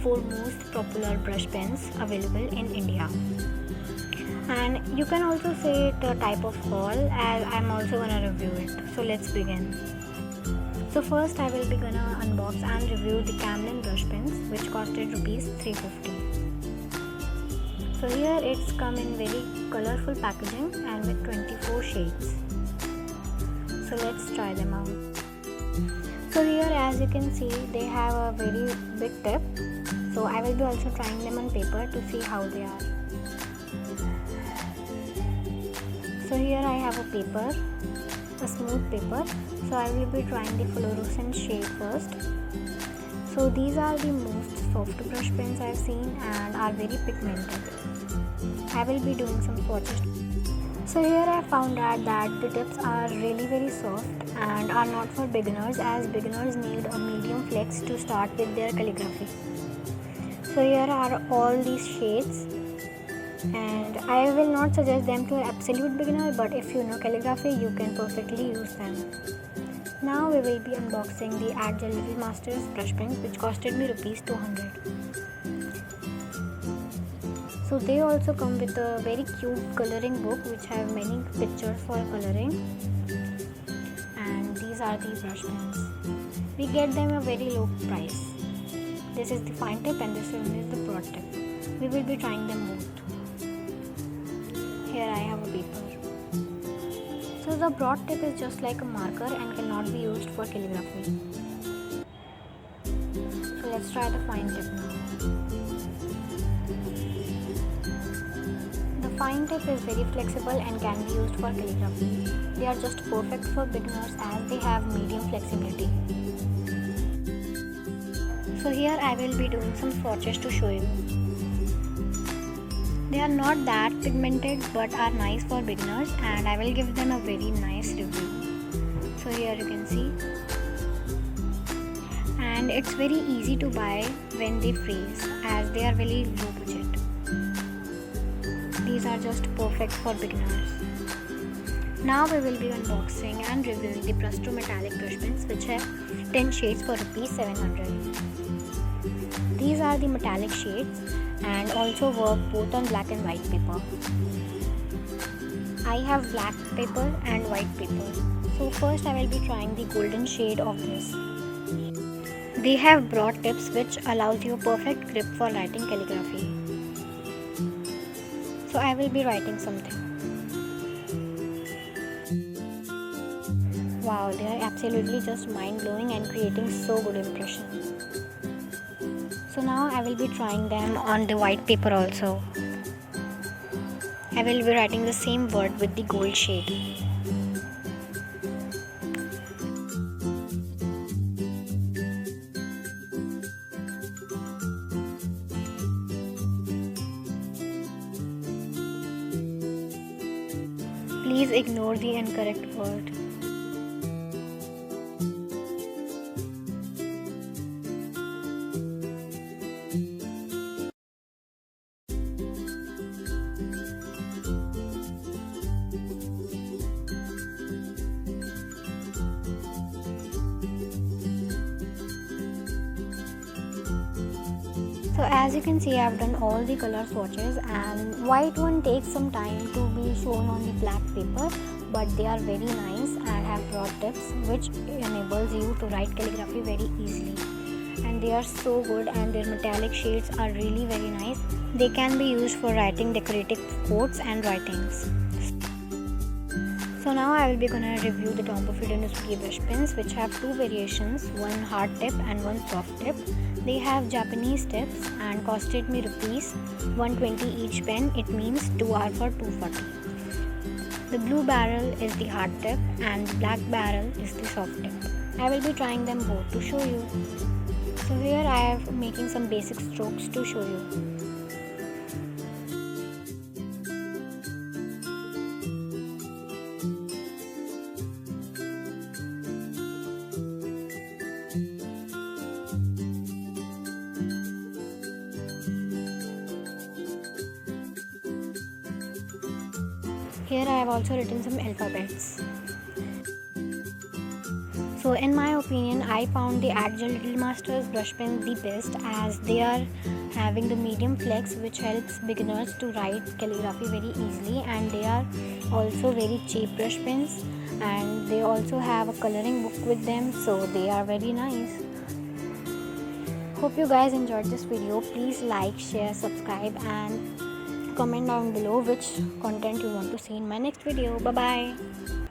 4 most popular brush pens available in India. And you can also say the type of haul, as I'm also gonna review it. So let's begin. So first I will be gonna unbox and review the Camlin brush pens, which costed rupees 350. So here it's come in very colorful packaging and with 24 shades. So let's try them out. So here, as you can see, they have a very big tip. So I will be also trying them on paper to see how they are. So here I have a paper, a smooth paper. So I will be trying the fluorescent shade first. So these are the most soft brush pens I've seen and are very pigmented. I will be doing some swatches. So here I found out that the tips are really very soft and are not for beginners, as beginners need a medium flex to start with their calligraphy. So here are all these shades, and I will not suggest them to an absolute beginner, but if you know calligraphy you can perfectly use them. Now we will be unboxing the Agile Little Masters brush pens, which costed me rupees 200. So they also come with a very cute coloring book which have many pictures for coloring, and these are the brush pens. We get them a very low price. This is the fine tip and this one is the broad tip. We will be trying them both. Here I have a paper. So the broad tip is just like a marker and cannot be used for calligraphy. So let's try the fine tip now. Fine tip is very flexible and can be used for calligraphy. They are just perfect for beginners as they have medium flexibility. So here I will be doing some swatches to show you. They are not that pigmented but are nice for beginners, and I will give them a very nice review. So here you can see. And it's very easy to buy when they freeze, as they are very low budget. These are just perfect for beginners. Now we will be unboxing and reviewing the Presto metallic brush pens, which have 10 shades for rupees 700. These are the metallic shades and also work both on black and white paper. I have black paper and white paper. So first I will be trying the golden shade of this. They have broad tips which allows you a perfect grip for writing calligraphy. So I will be writing something. Wow, they are absolutely just mind-blowing and creating so good impressions. So now I will be trying them on the white paper also. I will be writing the same word with the gold shade. Please ignore the incorrect word. So as you can see, I have done all the color swatches, and white one takes some time to be shown on the black paper, but they are very nice and have broad tips which enables you to write calligraphy very easily. And they are so good, and their metallic shades are really very nice. They can be used for writing decorative quotes and writings. So now I will be gonna review the Tombow Fidenosuke brush pens, which have two variations, one hard tip and one soft tip. They have Japanese tips and costed me rupees 120 each pen. It means 2 are for 240. The blue barrel is the hard tip and the black barrel is the soft tip. I will be trying them both to show you. So here I am making some basic strokes to show you. Here I have also written some alphabets. So in my opinion, I found the Agile Little Masters brush pens the best, as they are having the medium flex which helps beginners to write calligraphy very easily, and they are also very cheap brush pens, and they also have a coloring book with them, so they are very nice. Hope you guys enjoyed this video. Please like, share, subscribe and comment down below which content you want to see in my next video. Bye bye.